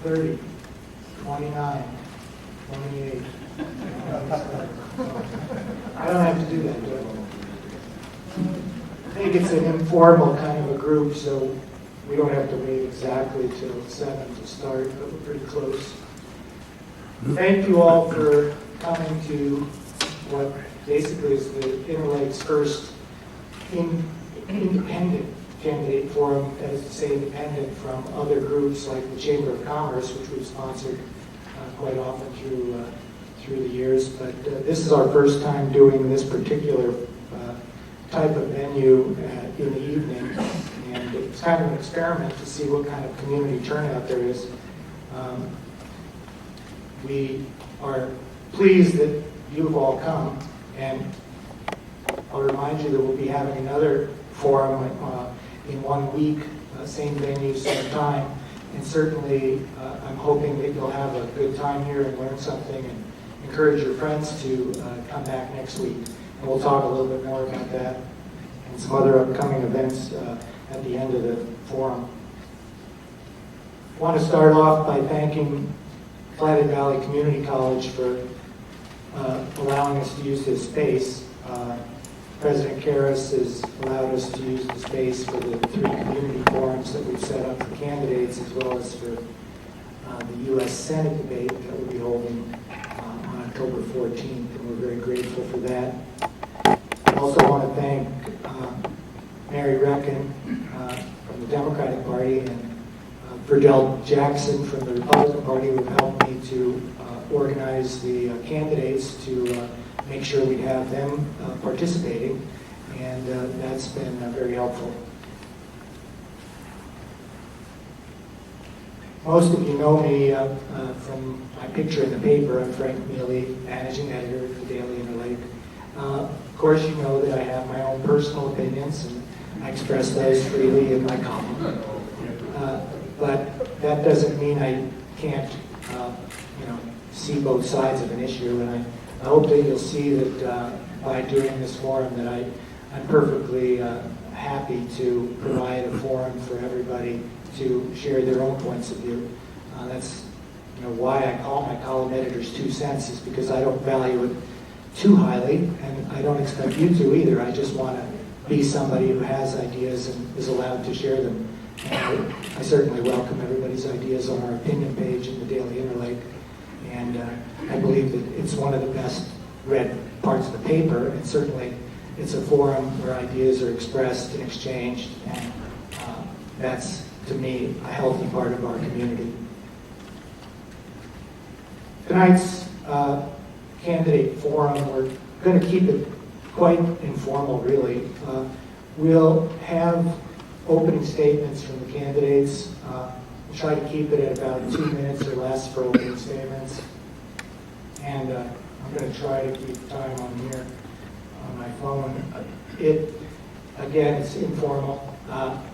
$30, $29, $28. I don't have to do that, do I? I think it's an informal kind of a group, so we don't have to wait exactly till 7 to start, but we're pretty close. Thank you all for coming to what basically is the Interlake's first independent candidate forum, that is to say independent from other groups like the Chamber of Commerce, which we've sponsored quite often through the years. But this is our first time doing this particular type of venue in the evening, and it's kind of an experiment to see what kind of community turnout there is. We are pleased that you've all come, and I'll remind you that we'll be having another forum in 1 week, same venue, same time, and certainly I'm hoping that you'll have a good time here and learn something and encourage your friends to come back next week. And we'll talk a little bit more about that and some other upcoming events at the end of the forum. I want to start off by thanking Flathead Valley Community College for allowing us to use this space. President Karras has allowed us to use the space for the 3 community forums that we've set up for candidates, as well as for the U.S. Senate debate that we'll be holding on October 14th, and we're very grateful for that. I also want to thank Mary Reckon from the Democratic Party and Verdell Jackson from the Republican Party, who have helped me to organize the candidates to make sure we have them participating, and that's been very helpful. Most of you know me from my picture in the paper. I'm Frank Miele, managing editor of the Daily Interlake. Of course, you know that I have my own personal opinions, and I express those freely in my column. But that doesn't mean I can't, see both sides of an issue, and I hope that you'll see that by doing this forum that I'm perfectly happy to provide a forum for everybody to share their own points of view. That's why I call my column editors 2 cents, is because I don't value it too highly, and I don't expect you to either. I just want to be somebody who has ideas and is allowed to share them. And I certainly welcome everybody's ideas on our opinion page in the Daily Interlake, and I believe that it's one of the best read parts of the paper, and certainly it's a forum where ideas are expressed and exchanged, and that's, to me, a healthy part of our community. Tonight's candidate forum, we're going to keep it quite informal, really. We'll have opening statements from the candidates. We'll try to keep it at about 2 minutes or less for opening statements. And I'm going to try to keep time on here on my phone. Again, it's informal.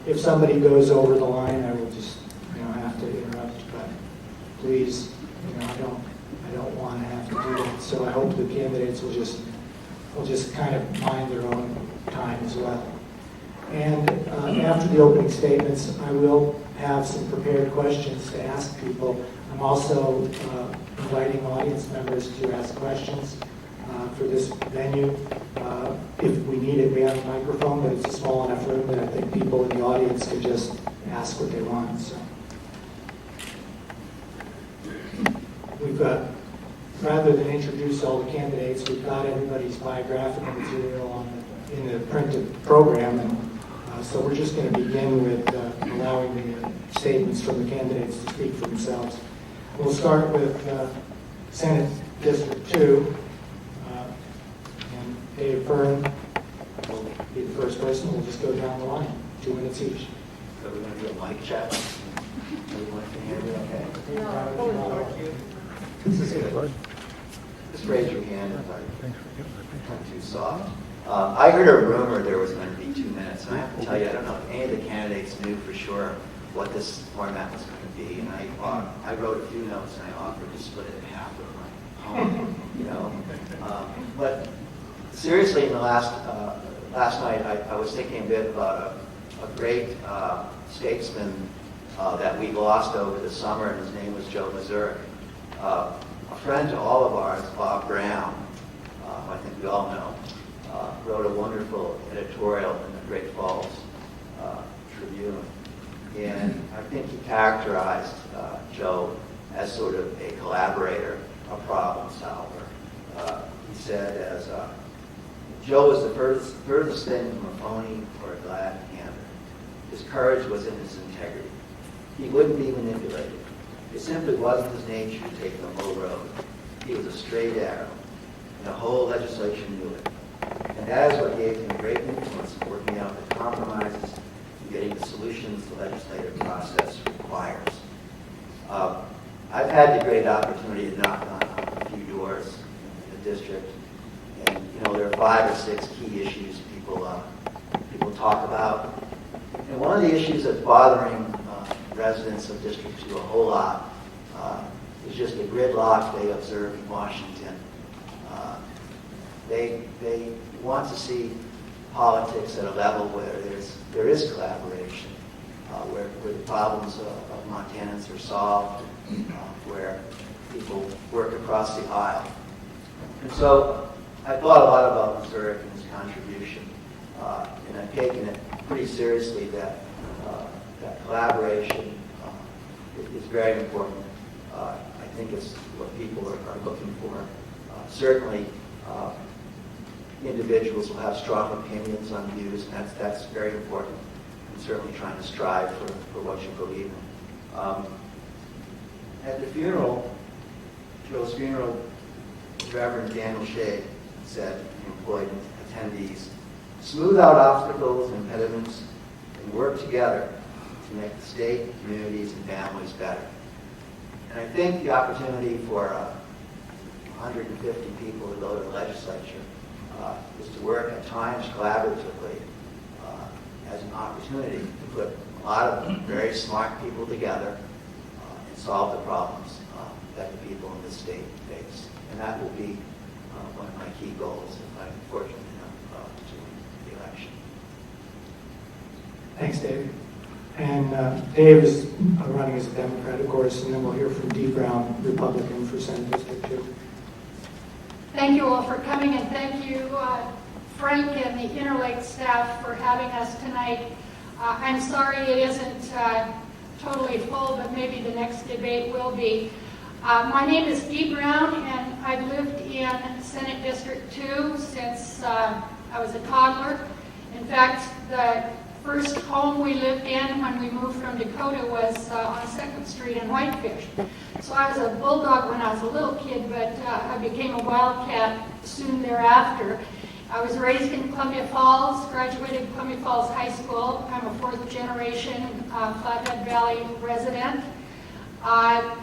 If somebody goes over the line, I will just have to interrupt. But please, I don't want to have to do that. So I hope the candidates will just kind of mind their own time as well. And after the opening statements, I will have some prepared questions to ask people. I'm also inviting audience members to ask questions for this venue. If we need it, we have a microphone, but it's a small enough room that I think people in the audience can just ask what they want. So we've got, rather than introduce all the candidates, we've got everybody's biographical material in the printed program, and so we're just going to begin with allowing the statements from the candidates to speak for themselves. We'll start with Senate District 2, and Dave Byrne will be the first person. We'll just go down the line, 2 minutes each. So we're going to do a mic check. Everyone can hear me okay? No. This is good. Just raise your hand if I'm too soft. I heard a rumor there was going to be 2 minutes, and I have to tell you, I don't know if any of the candidates knew for sure what this format was going to be, and I wrote a few notes, and I offered to split it in half with my home, But seriously, in the last night, I was thinking a bit about a great statesman that we lost over the summer, and his name was Joe Mazurek. A friend to all of ours, Bob Brown, I think we all know, wrote a wonderful editorial in the Great Falls Tribune. And I think he characterized Joe as sort of a collaborator, a problem solver. He said, as Joe was the furthest thing from a phony or a glad candor. His courage was in his integrity. He wouldn't be manipulated. It simply wasn't his nature to take the low road. He was a straight arrow, and the whole legislation knew it. And that is what gave him great influence in working out the compromises and getting the solutions the legislative process requires. I've had the great opportunity to knock on a few doors in the district, and there are 5 or 6 key issues people talk about. And one of the issues that's bothering residents of District 2 a whole lot is just the gridlock they observe in Washington. They want to see politics at a level where there is collaboration, where the problems of Montanans are solved, where people work across the aisle. And so I thought a lot about Mazurek and his contribution, and I've taken it pretty seriously that collaboration is very important. I think it's what people are looking for. Certainly, individuals will have strong opinions on views, and that's very important, and certainly trying to strive for what you believe in. At the funeral, Joe's funeral, Reverend Daniel Shea said, employed attendees, smooth out obstacles and impediments and work together to make the state, communities, and families better. And I think the opportunity for 150 people to go to the legislature is to work at times collaboratively as an opportunity to put a lot of very smart people together and solve the problems that the people in this state face. And that will be one of my key goals if I'm fortunate enough to win the election. Thanks, Dave. And Dave is running as a Democrat, of course, and then we'll hear from Dee Brown, Republican for Senate District 2. Thank you all for coming, and thank you, Frank and the Interlake staff for having us tonight. I'm sorry it isn't totally full, but maybe the next debate will be. My name is Dee Brown, and I've lived in Senate District 2 since I was a toddler. In fact, the first home we lived in when we moved from Dakota was on 2nd Street in Whitefish. So I was a bulldog when I was a little kid, but I became a wildcat soon thereafter. I was raised in Columbia Falls, graduated Columbia Falls High School. I'm a 4th generation Flathead Valley resident. I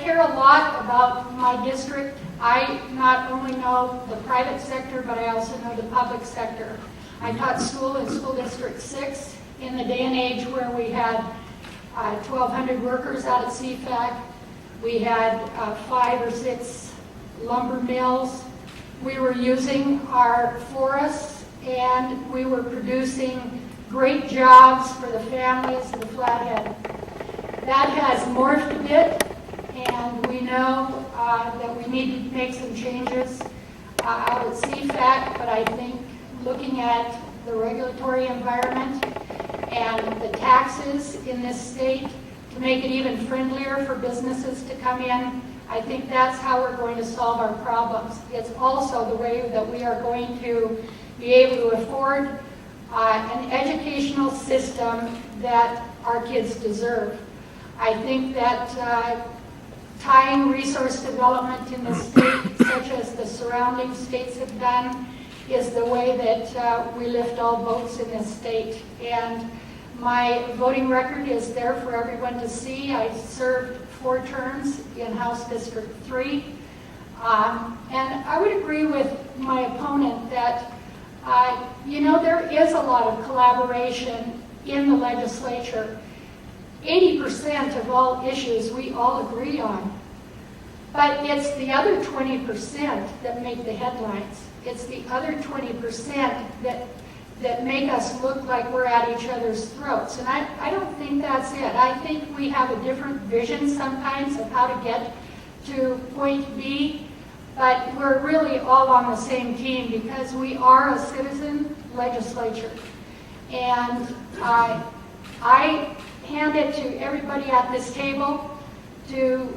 care a lot about my district. I not only know the private sector, but I also know the public sector. I taught school in School District 6 in the day and age where we had 1,200 workers out at CFAC. We had 5 or 6 lumber mills. We were using our forests, and we were producing great jobs for the families of the Flathead. That has morphed a bit, and we know that we need to make some changes out at CFAC, but I think looking at the regulatory environment and the taxes in this state to make it even friendlier for businesses to come in, I think that's how we're going to solve our problems. It's also the way that we are going to be able to afford an educational system that our kids deserve. I think that tying resource development in the state, such as the surrounding states have done, is the way that we lift all boats in this state. And my voting record is there for everyone to see. I served 4 terms in House District 3. And I would agree with my opponent that, there is a lot of collaboration in the legislature. 80% of all issues we all agree on. But it's the other 20% that make the headlines. It's the other 20% that make us look like we're at each other's throats. And I don't think that's it. I think we have a different vision sometimes of how to get to point B, but we're really all on the same team because we are a citizen legislature. And I hand it to everybody at this table to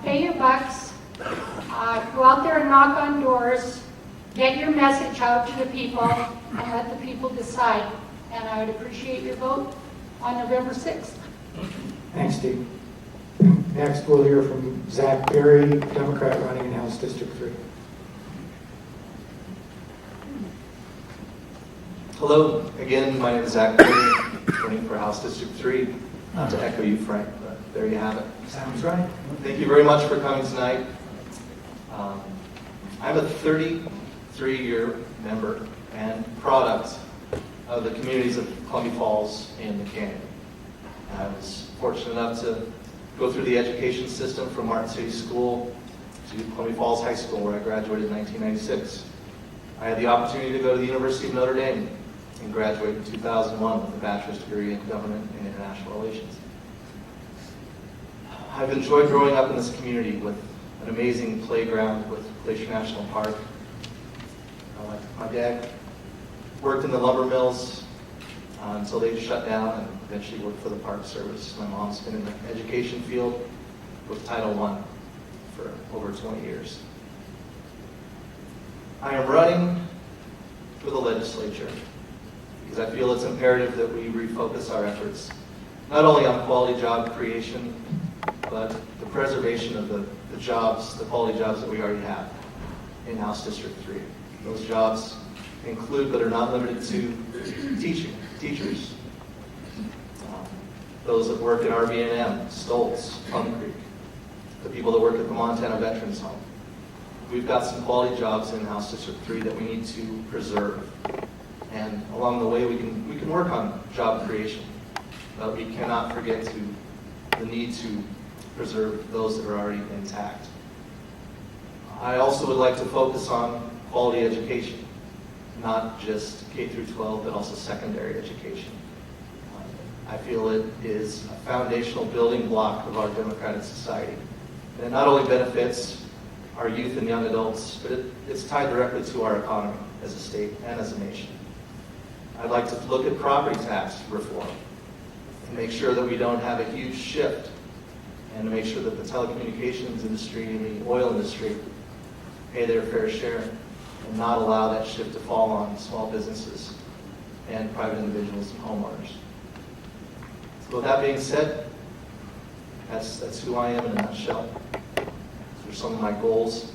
pay your bucks, go out there and knock on doors, get your message out to the people, and let the people decide. And I would appreciate your vote on November 6th. Thanks, Steve. Next, we'll hear from Zach Perry, Democrat running in House District 3. Hello, again, my name is Zach Perry, running for House District 3. Not to echo you, Frank, but there you have it. Sounds right. Thank you very much for coming tonight. I'm a 33-year member and product of the communities of Columbia Falls and the Canyon. I was fortunate enough to go through the education system from Martin City School to Columbia Falls High School, where I graduated in 1996. I had the opportunity to go to the University of Notre Dame and graduate in 2001 with a bachelor's degree in government and international relations. I've enjoyed growing up in this community with an amazing playground with Glacier National Park. My dad worked in the lumber mills until they shut down, and eventually worked for the Park Service. My mom's been in the education field with Title I for over 20 years. I am running for the legislature because I feel it's imperative that we refocus our efforts not only on quality job creation, but the preservation of the jobs, the quality jobs that we already have in House District 3. Those jobs include, but are not limited to, teachers, those that work at RV&M, Stoltz, Plum Creek, the people that work at the Montana Veterans Home. We've got some quality jobs in House District 3 that we need to preserve. And along the way, we can work on job creation, but we cannot forget the need to preserve those that are already intact. I also would like to focus on quality education, not just K through 12, but also secondary education. I feel it is a foundational building block of our democratic society. And it not only benefits our youth and young adults, but it's tied directly to our economy as a state and as a nation. I'd like to look at property tax reform and make sure that we don't have a huge shift, and to make sure that the telecommunications industry and the oil industry pay their fair share and not allow that shift to fall on small businesses and private individuals and homeowners. So with that being said, that's who I am in a nutshell. These are some of my goals.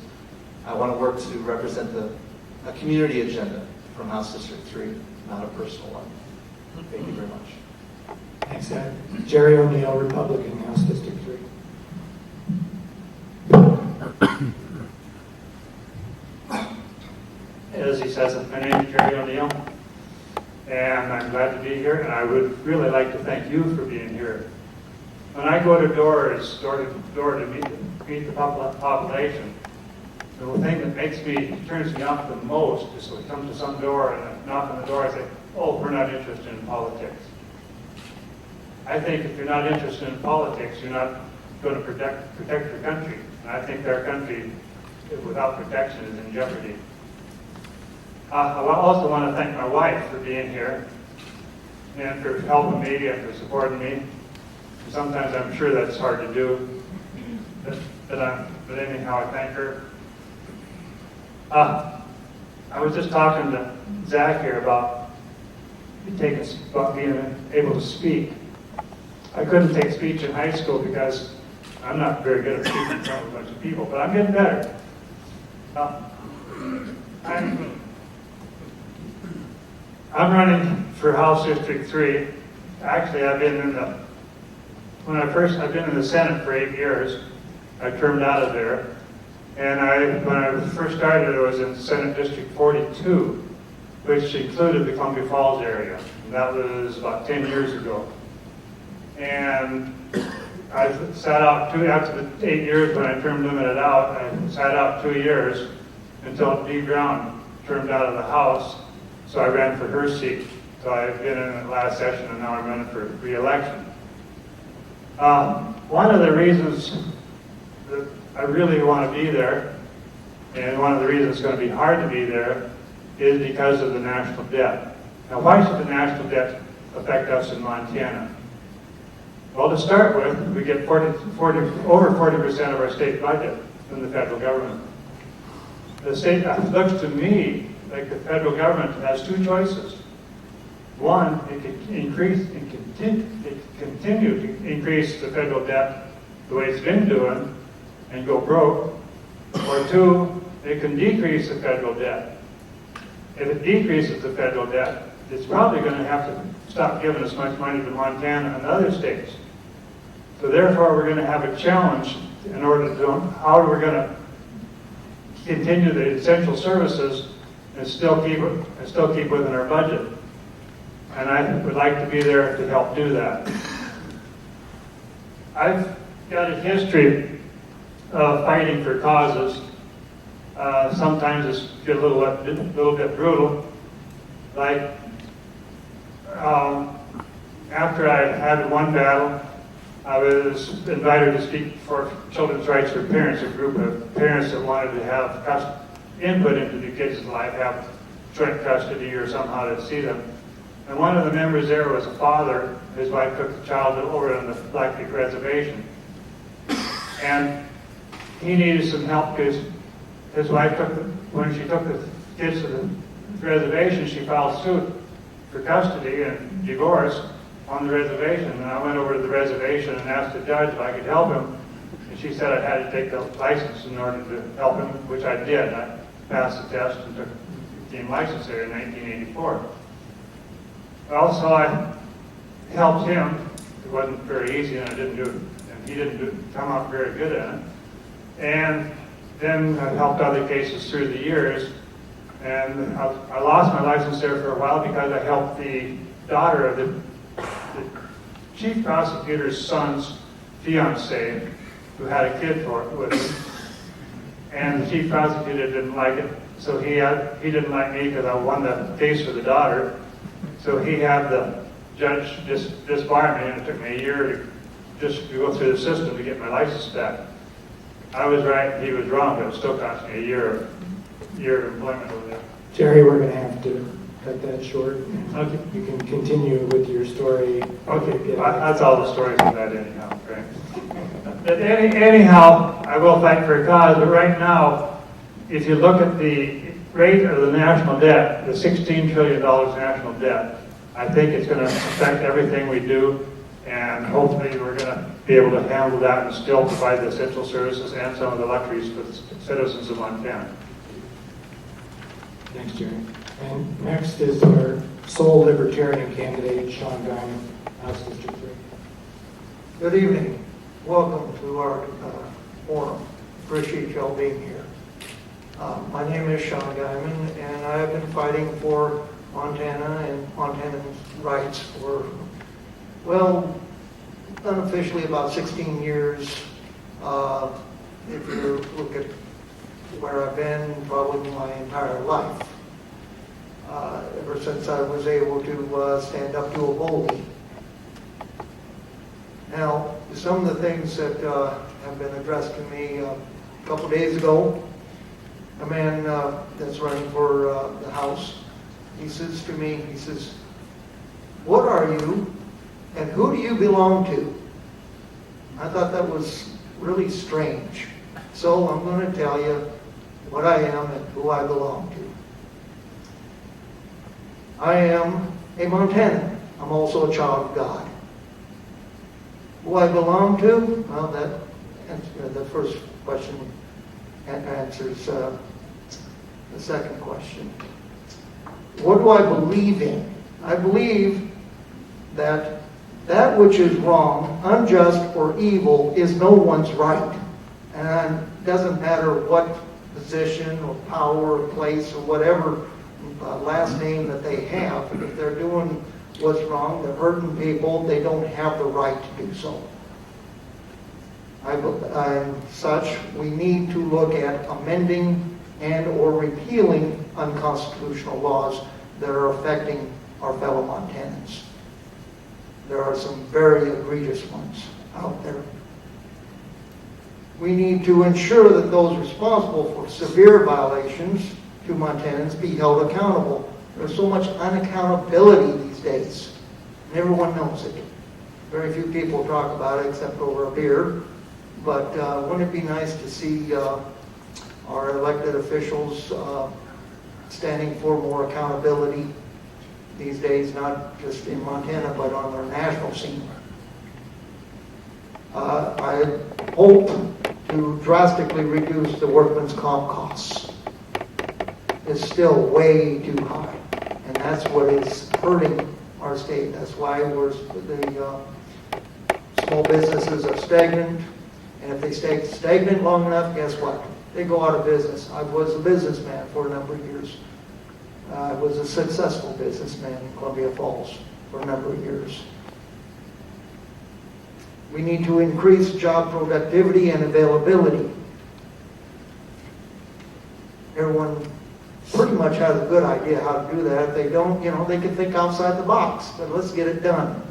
I want to work to represent a community agenda from House District 3, not a personal one. Thank you very much. Thanks, Ed. Jerry O'Neill, Republican, House District 3. As he says, my name is Jerry O'Neill, and I'm glad to be here, and I would really like to thank you for being here. When I go to doors, door to door, to meet the population, the thing that turns me off the most is when I come to some door and I knock on the door, I say, oh, we're not interested in politics. I think if you're not interested in politics, you're not going to protect your country. And I think our country, without protection, is in jeopardy. I also want to thank my wife for being here and for helping me and for supporting me. Sometimes I'm sure that's hard to do, but anyhow, I thank her. I was just talking to Zach here about being able to speak. I couldn't take speech in high school because I'm not very good at speaking in front of a bunch of people, but I'm getting better. I'm running for House District 3. Actually, I've been in the Senate for 8 years. I termed out of there. And when I first started, I was in Senate District 42, which included the Columbia Falls area. And that was about 10 years ago. And I sat out after the 8 years when I term limited out, I sat out 2 years until Dee Brown termed out of the House, so I ran for her seat. So I've been in the last session and now I'm running for re-election. One of the reasons that I really want to be there, and one of the reasons it's going to be hard to be there, is because of the national debt. Now, why should the national debt affect us in Montana? Well, to start with, we get over 40% of our state budget from the federal government. The state looks to me like the federal government has two choices. One, it can increase and continue to increase the federal debt the way it's been doing and go broke. Or two, it can decrease the federal debt. If it decreases the federal debt, it's probably going to have to stop giving as much money to Montana and other states. So therefore, we're going to have a challenge in order to how we're going to continue the essential services and still keep within our budget. And I would like to be there to help do that. I've got a history of fighting for causes. Sometimes it's get a little bit brutal. Like after I had one battle, I was invited to speak for Children's Rights for Parents, a group of parents that wanted to have input into the kids' life, have joint custody or somehow to see them. And one of the members there was a father. His wife took the child over on the Flathead Reservation. And he needed some help because his wife when she took the kids to the reservation, she filed suit for custody and divorce on the reservation. And I went over to the reservation and asked the judge if I could help him. And she said I had to take the license in order to help him, which I did. I passed the test and became licensed there in 1984. Also, I helped him. It wasn't very easy, and he didn't come out very good at it. And then I helped other cases through the years. And I lost my license there for a while because I helped the daughter of the chief prosecutor's son's fiance, who had a kid with him. And the chief prosecutor didn't like it, so he didn't like me because I won the case for the daughter. So he had the judge disbar me, and it took me a year to go through the system to get my license back. I was right, he was wrong, but it still cost me a year of employment over there. Jerry, we're going to have to cut that short. Okay. You can continue with your story. Okay, that's all the stories on that anyhow, right? But anyhow, I will fight for a cause, but right now, if you look at the rate of the national debt, the $16 trillion national debt, I think it's going to affect everything we do, and hopefully we're going to be able to handle that and still provide the essential services and some of the luxuries for the citizens of Montana. Thanks, Jerry. And next is our sole libertarian candidate, Sean Guyman, House District 3. Good evening. Welcome to our forum. Appreciate y'all being here. My name is Sean Guyman, and I have been fighting for Montana and Montanans' rights for, well, unofficially about 16 years. If you look at where I've been, probably my entire life. Ever since I was able to stand up to a bully. Now, some of the things that have been addressed to me a couple days ago, a man that's running for the House, he says to me, he says, "What are you and who do you belong to?" I thought that was really strange. So I'm going to tell you what I am and who I belong to. I am a Montanan. I'm also a child of God. Who I belong to? Well, the first question answers the second question. What do I believe in? I believe that which is wrong, unjust, or evil is no one's right. And it doesn't matter what position or power or place or whatever last name that they have. If they're doing what's wrong, they're hurting people, they don't have the right to do so. Such, we need to look at amending and or repealing unconstitutional laws that are affecting our fellow Montanans. There are some very egregious ones out there. We need to ensure that those responsible for severe violations to Montanans be held accountable. There's so much unaccountability these days, and everyone knows it. Very few people talk about it except over a beer. But wouldn't it be nice to see our elected officials standing for more accountability these days, not just in Montana, but on our national scene? I hope to drastically reduce the workman's comp costs. It's still way too high, and that's what is hurting our state. That's why the small businesses are stagnant, and if they stay stagnant long enough, guess what? They go out of business. I was a businessman for a number of years. I was a successful businessman in Columbia Falls for a number of years. We need to increase job productivity and availability. Everyone pretty much has a good idea how to do that. If they don't, they can think outside the box, but let's get it done.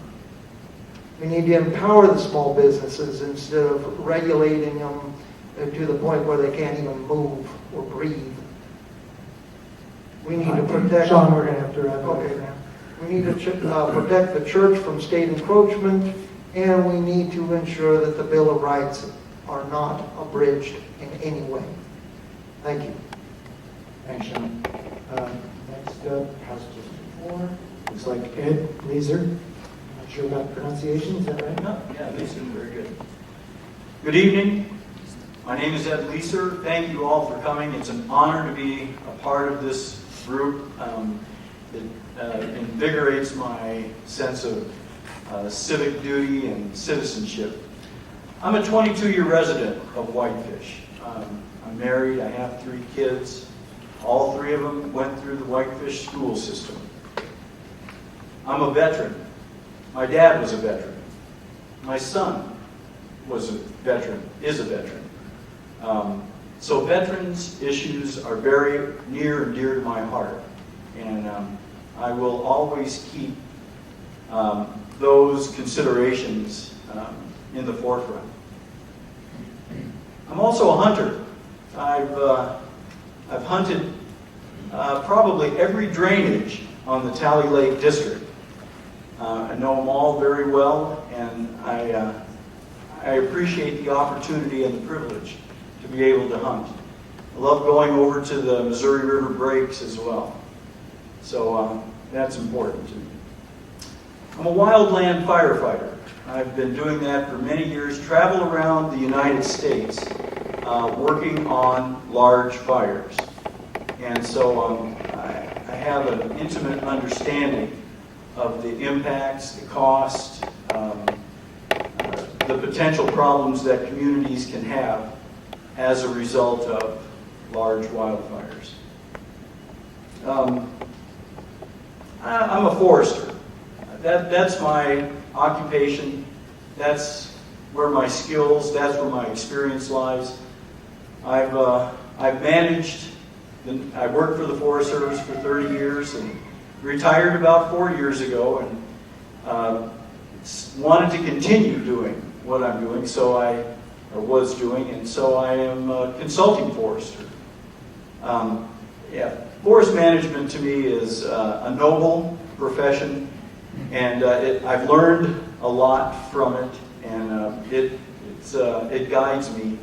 We need to empower the small businesses instead of regulating them to the point where they can't even move or breathe. We need to protect... Sean, we're going to have to wrap up. Okay. We need to protect the church from state encroachment, and we need to ensure that the Bill of Rights are not abridged in any way. Thank you. Thanks, Sean. Next up, House District 4. Looks like Ed Leeser. Not sure about pronunciation, is that right? No, yeah, Leeser, very good. Good evening. My name is Ed Leeser. Thank you all for coming. It's an honor to be a part of this group. It invigorates my sense of civic duty and citizenship. I'm a 22-year resident of Whitefish. I'm married. I have 3 kids. All 3 of them went through the Whitefish school system. I'm a veteran. My dad was a veteran. My son was a veteran, is a veteran. So veterans' issues are very near and dear to my heart. And I will always keep those considerations in the forefront. I'm also a hunter. I've hunted probably every drainage on the Tally Lake District. I know them all very well, and I appreciate the opportunity and the privilege to be able to hunt. I love going over to the Missouri River breaks as well. So that's important to me. I'm a wildland firefighter. I've been doing that for many years, travel around the United States working on large fires. And so I have an intimate understanding of the impacts, the cost, the potential problems that communities can have as a result of large wildfires. I'm a forester. That's my occupation. That's where my skills, that's where my experience lies. I've managed, I worked for the Forest Service for 30 years and retired about 4 years ago, and wanted to continue doing what I'm doing, was doing, and so I am a consulting forester. Forest management to me is a noble profession, and I've learned a lot from it, and it guides me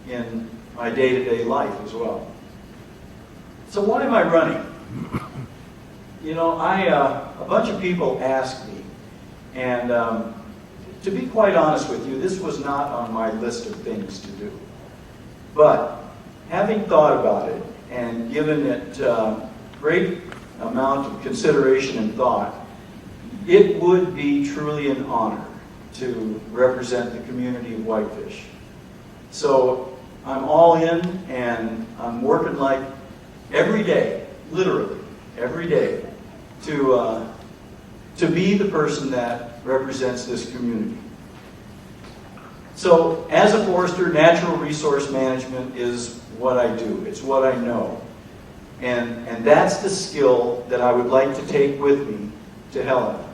in my day-to-day life as well. So why am I running? You know, a bunch of people ask me, and to be quite honest with you, this was not on my list of things to do. But having thought about it and given it great amount of consideration and thought, it would be truly an honor to represent the community of Whitefish. So I'm all in, and I'm working like every day, literally every day, to be the person that represents this community. So as a forester, natural resource management is what I do. It's what I know. And that's the skill that I would like to take with me to Helena.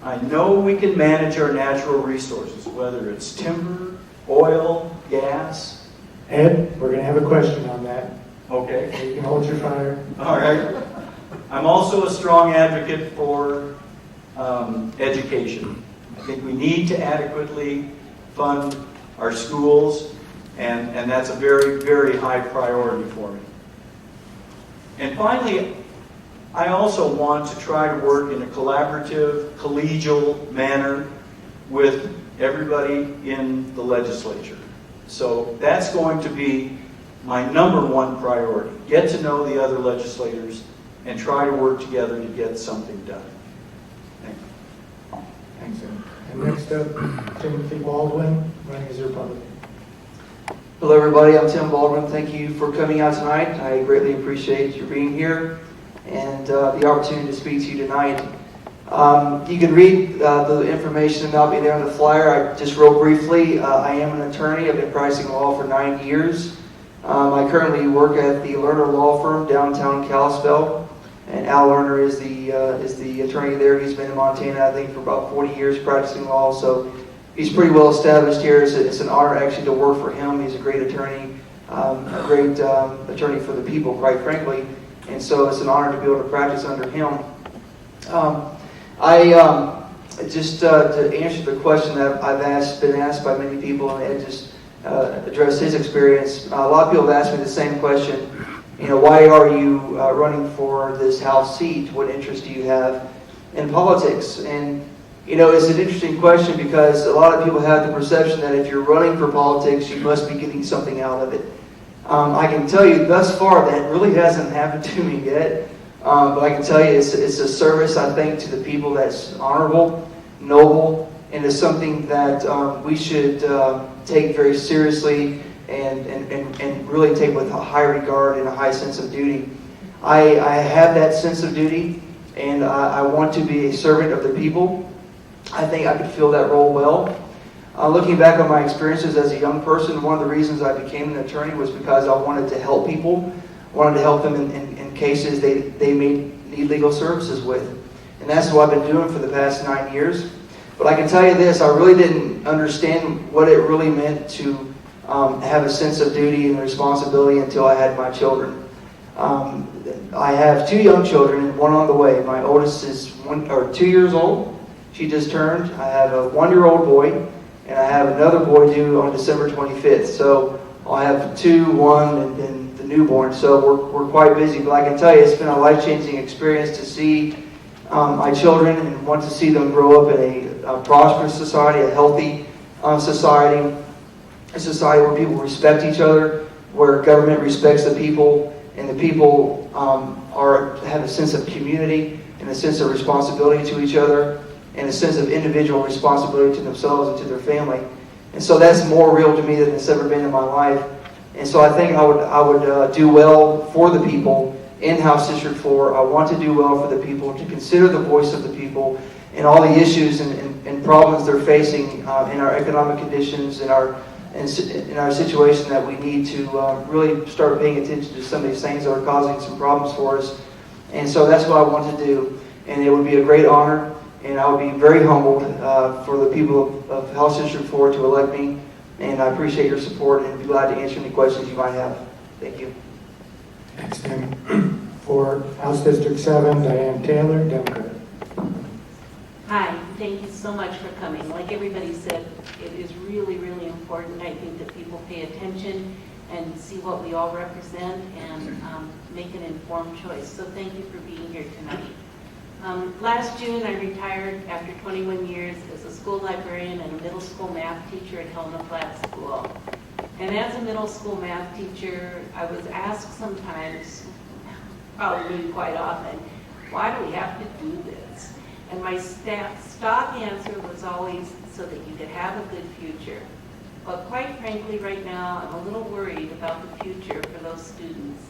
I know we can manage our natural resources, whether it's timber, oil, gas. Ed, we're going to have a question on that. Okay. You can hold your fire. All right. I'm also a strong advocate for education. I think we need to adequately fund our schools, and that's a very, very high priority for me. And finally, I also want to try to work in a collaborative, collegial manner with everybody in the legislature. So that's going to be my #1 priority. Get to know the other legislators and try to work together to get something done. Thank you. Thanks, Ed. And next up, Timothy Baldwin, running as a Republican. Hello, everybody. I'm Tim Baldwin. Thank you for coming out tonight. I greatly appreciate your being here and the opportunity to speak to you tonight. You can read the information about me there on the flyer. I just real briefly, I am an attorney. I've been practicing law for 9 years. I currently work at the Lerner Law Firm downtown Kalispell, and Al Lerner is the attorney there. He's been in Montana, I think, for about 40 years practicing law, so he's pretty well established here. It's an honor actually to work for him. He's a great attorney, a great attorney for the people, quite frankly, and so it's an honor to be able to practice under him. Just to answer the question that I've been asked by many people, and Ed just address his experience. A lot of people have asked me the same question. Why are you running for this House seat? What interest do you have in politics? And it's an interesting question because a lot of people have the perception that if you're running for politics, you must be getting something out of it. I can tell you thus far that really hasn't happened to me yet. But I can tell you it's a service, I think, to the people that's honorable, noble, and is something that we should take very seriously and really take with a high regard and a high sense of duty. I have that sense of duty, and I want to be a servant of the people. I think I could fill that role well. Looking back on my experiences as a young person, one of the reasons I became an attorney was because I wanted to help people, wanted to help them in cases they may need legal services with. And that's what I've been doing for the past 9 years. But I can tell you this, I really didn't understand what it really meant to have a sense of duty and responsibility until I had my children. I have 2 young children and 1 on the way. My oldest is 2 years old. She just turned. I have a 1-year-old boy, and I have another boy due on December 25th. So I'll have 2, 1, and then the newborn. So we're quite busy. But I can tell you it's been a life-changing experience to see my children and want to see them grow up in a prosperous society, a healthy society, a society where people respect each other, where government respects the people, and the people have a sense of community and a sense of responsibility to each other, and a sense of individual responsibility to themselves and to their family. And so that's more real to me than it's ever been in my life. And so I think I would do well for the people in House District 4. I want to do well for the people, to consider the voice of the people and all the issues and problems they're facing in our economic conditions, in our situation, that we need to really start paying attention to some of these things that are causing some problems for us. And so that's what I want to do. And it would be a great honor, and I would be very humbled for the people of House District 4 to elect me. And I appreciate your support and be glad to answer any questions you might have. Thank you. Thanks, Tim. For House District 7, Diane Taylor, Democrat. Hi, thank you so much for coming. Like everybody said, it is really, really important, I think, that people pay attention and see what we all represent and make an informed choice. So thank you for being here tonight. Last June, I retired after 21 years as a school librarian and a middle school math teacher at Helena Flat School. And as a middle school math teacher, I was asked sometimes, probably quite often, why do we have to do this? And my stock answer was always so that you could have a good future. But quite frankly, right now, I'm a little worried about the future for those students.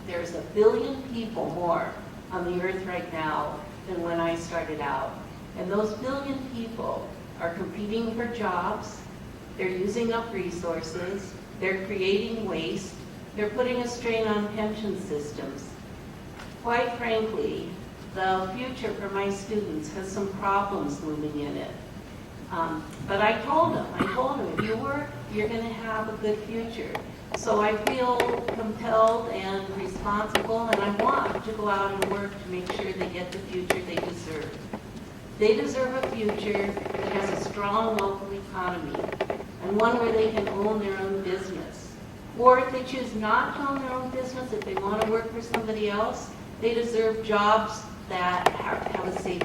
There's 1 billion people more on the earth right now than when I started out. And those 1 billion people are competing for jobs, they're using up resources, they're creating waste, they're putting a strain on pension systems. Quite frankly, the future for my students has some problems looming in it. But I told them, if you work, you're going to have a good future. So I feel compelled and responsible, and I want to go out and work to make sure they get the future they deserve. They deserve a future that has a strong local economy and one where they can own their own business. Or if they choose not to own their own business, if they want to work for somebody else, they deserve jobs that have a safe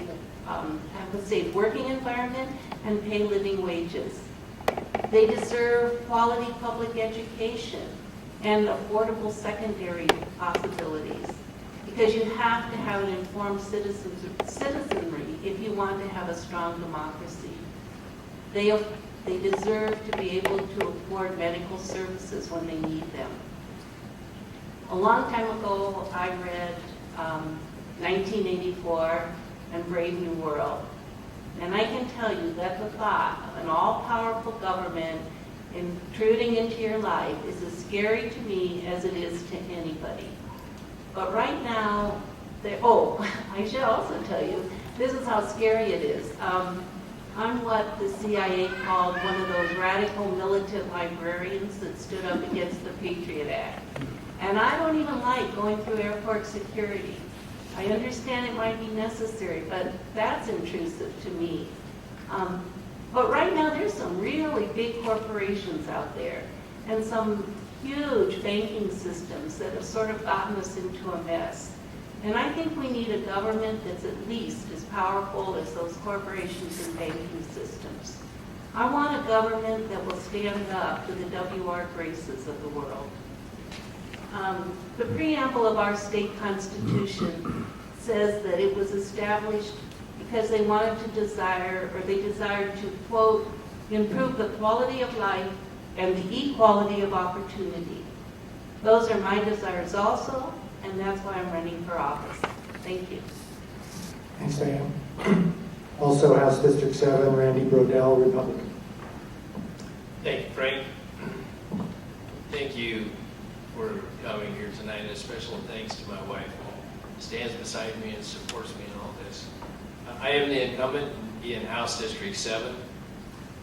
working environment and pay living wages. They deserve quality public education and affordable secondary possibilities, because you have to have an informed citizenry if you want to have a strong democracy. They deserve to be able to afford medical services when they need them. A long time ago, I read 1984 and Brave New World. And I can tell you that the thought of an all-powerful government intruding into your life is as scary to me as it is to anybody. But right now, I should also tell you, this is how scary it is. I'm what the CIA called one of those radical militant librarians that stood up against the Patriot Act. And I don't even like going through airport security. I understand it might be necessary, but that's intrusive to me. But right now, there's some really big corporations out there and some huge banking systems that have sort of gotten us into a mess. And I think we need a government that's at least as powerful as those corporations and banking systems. I want a government that will stand up to the W.R. Graces of the world. The preamble of our state constitution says that it was established because they desired to, quote, improve the quality of life and the equality of opportunity. Those are my desires also, and that's why I'm running for office. Thank you. Thanks, Diane. Also, House District 7, Randy Brodell, Republican. Thank you, Frank. Thank you for coming here tonight, and a special thanks to my wife, who stands beside me and supports me in all this. I am the incumbent in House District 7.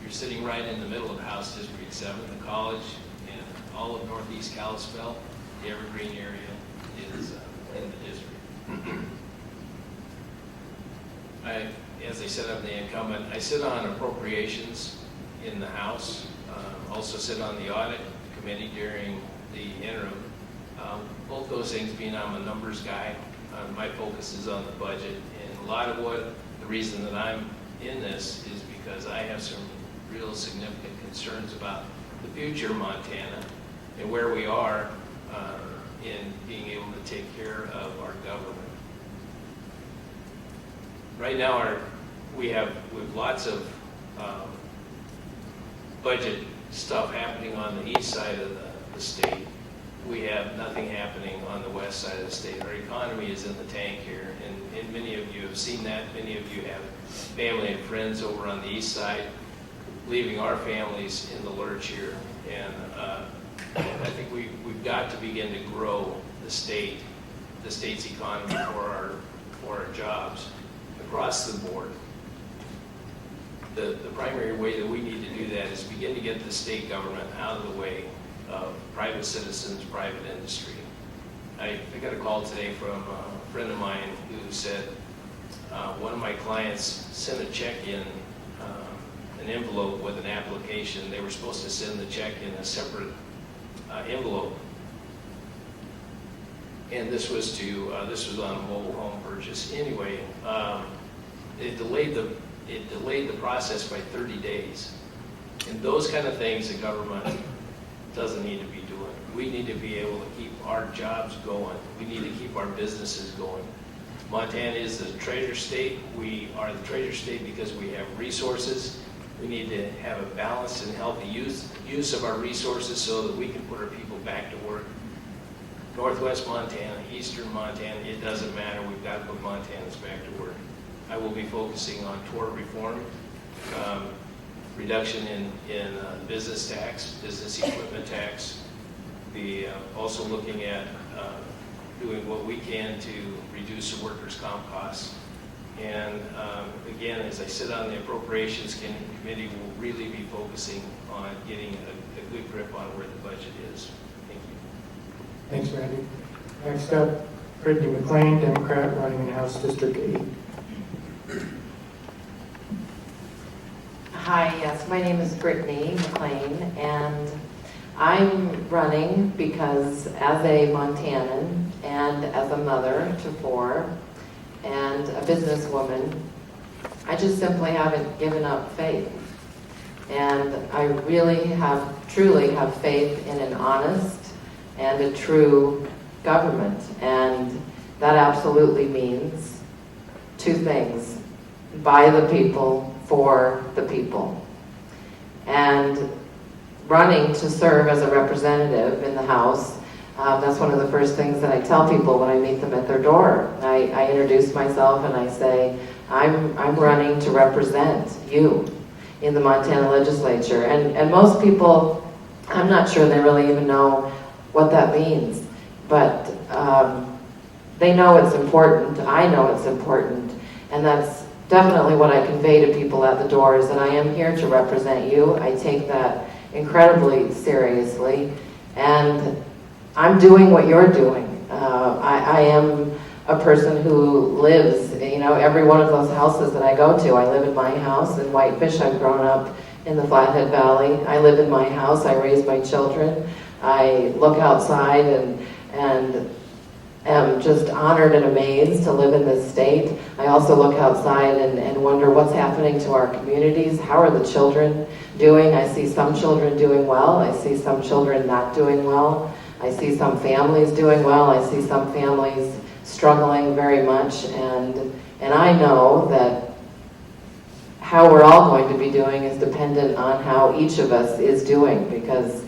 You're sitting right in the middle of House District 7, the college, and all of Northeast Kalispell. The Evergreen area is in the district. As I said, I'm the incumbent. I sit on appropriations in the House. Also sit on the audit committee during the interim. Both those things being I'm a numbers guy, my focus is on the budget. And a lot of the reason that I'm in this is because I have some real significant concerns about the future of Montana and where we are in being able to take care of our government. Right now, we have lots of budget stuff happening on the east side of the state. We have nothing happening on the west side of the state. Our economy is in the tank here, and many of you have seen that. Many of you have family and friends over on the east side, leaving our families in the lurch here. And I think we've got to begin to grow the state's economy for our jobs across the board. The primary way that we need to do that is begin to get the state government out of the way of private citizens, private industry. I got a call today from a friend of mine who said one of my clients sent a check in, an envelope with an application. They were supposed to send the check in a separate envelope. And this was on a mobile home purchase. Anyway, it delayed the process by 30 days. And those kind of things the government doesn't need to be doing. We need to be able to keep our jobs going. We need to keep our businesses going. Montana is the treasure state. We are the treasure state because we have resources. We need to have a balanced and healthy use of our resources so that we can put our people back to work. Northwest Montana, Eastern Montana, it doesn't matter. We've got to put Montanans back to work. I will be focusing on tort reform. reduction in business tax, business equipment tax. Also looking at doing what we can to reduce the workers' comp costs. And again, as I sit on the appropriations committee, we'll really be focusing on getting a good grip on where the budget is. Thank you. Thanks, Randy. Next up, Brittany McLean, Democrat, running in House District 8. Hi, yes, my name is Brittany McLean, and I'm running because as a Montanan and as a mother to 4 and a businesswoman, I just simply haven't given up faith. And I really truly have faith in an honest and a true government. And that absolutely means 2 things: by the people, for the people. And running to serve as a representative in the House, that's one of the first things that I tell people when I meet them at their door. I introduce myself and I say, I'm running to represent you in the Montana legislature. And most people, I'm not sure they really even know what that means, but they know it's important. I know it's important, and that's definitely what I convey to people at the door, is that I am here to represent you. I take that incredibly seriously, and I'm doing what you're doing. I am a person who lives, every one of those houses that I go to. I live in my house in Whitefish. I've grown up in the Flathead Valley. I live in my house. I raise my children. I look outside and am just honored and amazed to live in this state. I also look outside and wonder what's happening to our communities. How are the children doing? I see some children doing well. I see some children not doing well. I see some families doing well. I see some families struggling very much. And I know that how we're all going to be doing is dependent on how each of us is doing, because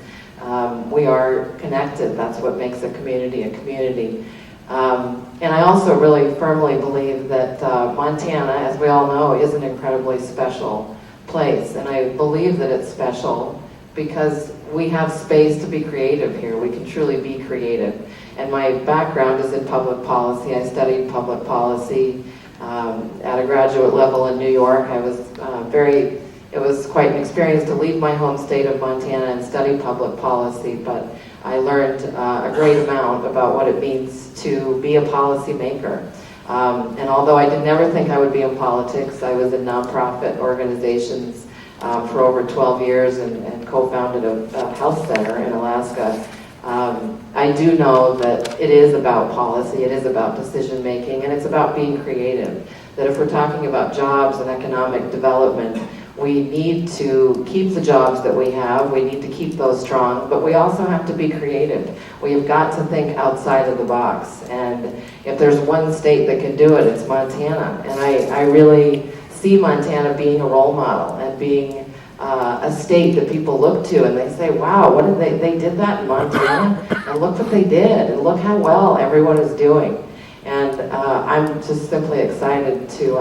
we are connected. That's what makes a community a community. And I also really firmly believe that Montana, as we all know, is an incredibly special place. And I believe that it's special because we have space to be creative here. We can truly be creative. And my background is in public policy. I studied public policy at a graduate level in New York. It was quite an experience to leave my home state of Montana and study public policy, but I learned a great amount about what it means to be a policymaker. And although I did never think I would be in politics, I was in nonprofit organizations for over 12 years and co-founded a health center in Alaska. I do know that it is about policy, it is about decision making, and it's about being creative. That if we're talking about jobs and economic development, we need to keep the jobs that we have, we need to keep those strong, but we also have to be creative. We have got to think outside of the box, and if there's one state that can do it, it's Montana. And I really see Montana being a role model and being a state that people look to and they say, wow, what did they did that in Montana, and look what they did, and look how well everyone is doing. And I'm just simply excited to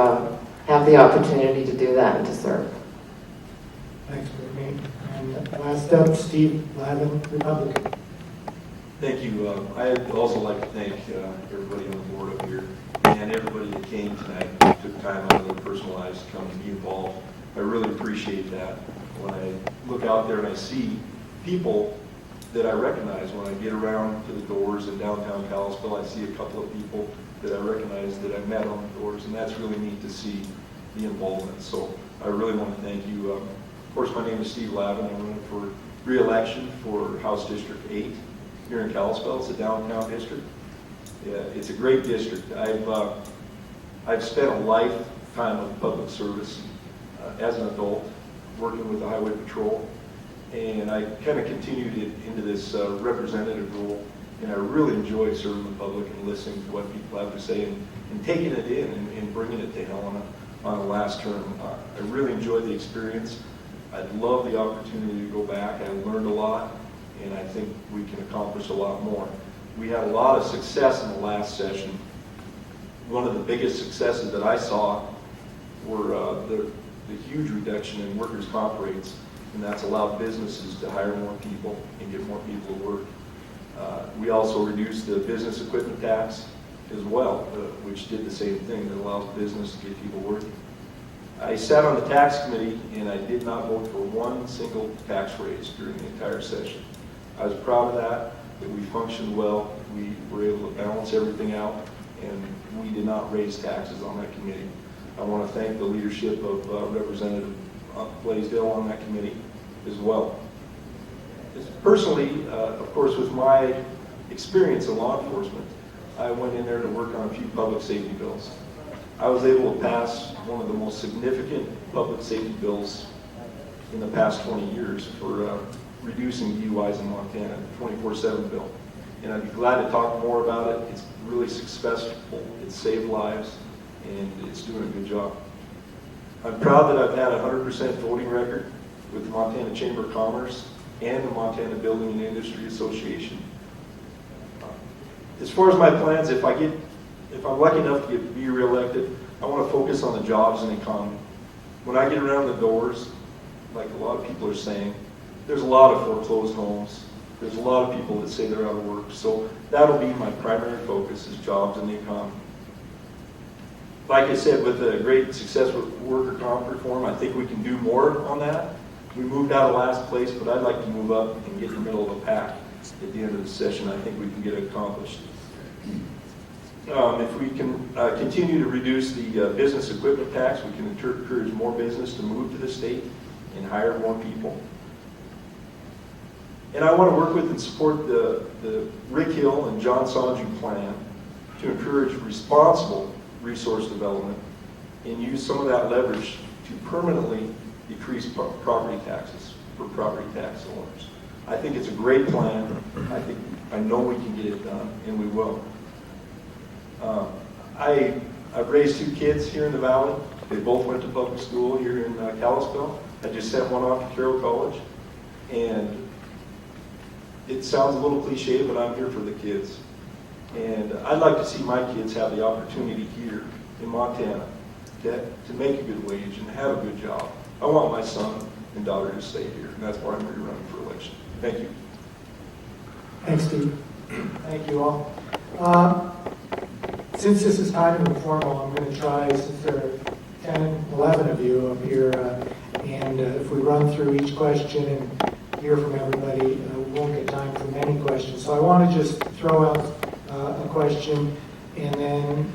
have the opportunity to do that and to serve. Thanks, Brittany. And last up, Steve Lavin, Republican. Thank you. I'd also like to thank everybody on the board up here and everybody that came tonight, took time out of their personal lives to come and be involved. I really appreciate that. When I look out there and I see people that I recognize, when I get around to the doors in downtown Kalispell, I see a couple of people that I recognize that I've met on the doors, and that's really neat to see the involvement. So I really want to thank you. Of course, my name is Steve Lavin. I'm running for re-election for House District 8 here in Kalispell. It's a downtown district. Yeah, it's a great district. I've spent a lifetime of public service as an adult, working with the Highway Patrol, and I kind of continued it into this representative role, and I really enjoy serving the public and listening to what people have to say and taking it in and bringing it to Helena on the last term. I really enjoyed the experience. I'd love the opportunity to go back. I learned a lot, and I think we can accomplish a lot more. We had a lot of success in the last session. One of the biggest successes that I saw were the huge reduction in workers' comp rates, and that's allowed businesses to hire more people and get more people to work. We also reduced the business equipment tax as well, which did the same thing, that allows business to get people working. I sat on the tax committee and I did not vote for one single tax raise during the entire session. I was proud of that we functioned well, we were able to balance everything out, and we did not raise taxes on that committee. I want to thank the leadership of Representative Blaisdell on that committee as well. Personally, of course, with my experience in law enforcement, I went in there to work on a few public safety bills. I was able to pass one of the most significant public safety bills in the past 20 years for reducing DUIs in Montana, the 24/7 bill. And I'd be glad to talk more about it. It's really successful. It's saved lives, and it's doing a good job. I'm proud that I've had a 100% voting record with the Montana Chamber of Commerce and the Montana Building and Industry Association. As far as my plans, if I'm lucky enough to be reelected, I want to focus on the jobs and economy. When I get around the doors, like a lot of people are saying, there's a lot of foreclosed homes. There's a lot of people that say they're out of work. So that'll be my primary focus, is jobs and the economy. Like I said, with the great success with worker comp reform, I think we can do more on that. We moved out of last place, but I'd like to move up and get in the middle of the pack at the end of the session. I think we can get it accomplished. If we can continue to reduce the business equipment tax, we can encourage more business to move to the state and hire more people. And I want to work with and support the Rick Hill and John Sanju plan to encourage responsible resource development and use some of that leverage to permanently decrease property taxes for property tax owners. I think it's a great plan. I know we can get it done, and we will. I've raised 2 kids here in the valley. They both went to public school here in Kalispell. I just sent one off to Carroll College, and it sounds a little cliche, but I'm here for the kids. And I'd like to see my kids have the opportunity here in Montana to make a good wage and have a good job. I want my son and daughter to stay here, and that's why I'm running for election. Thank you. Thanks, Steve. Thank you all. Since this is kind of informal, I'm going to try, since there are 10, 11 of you up here, and if we run through each question and hear from everybody, we won't get time for many questions. So I want to just throw out a question, and then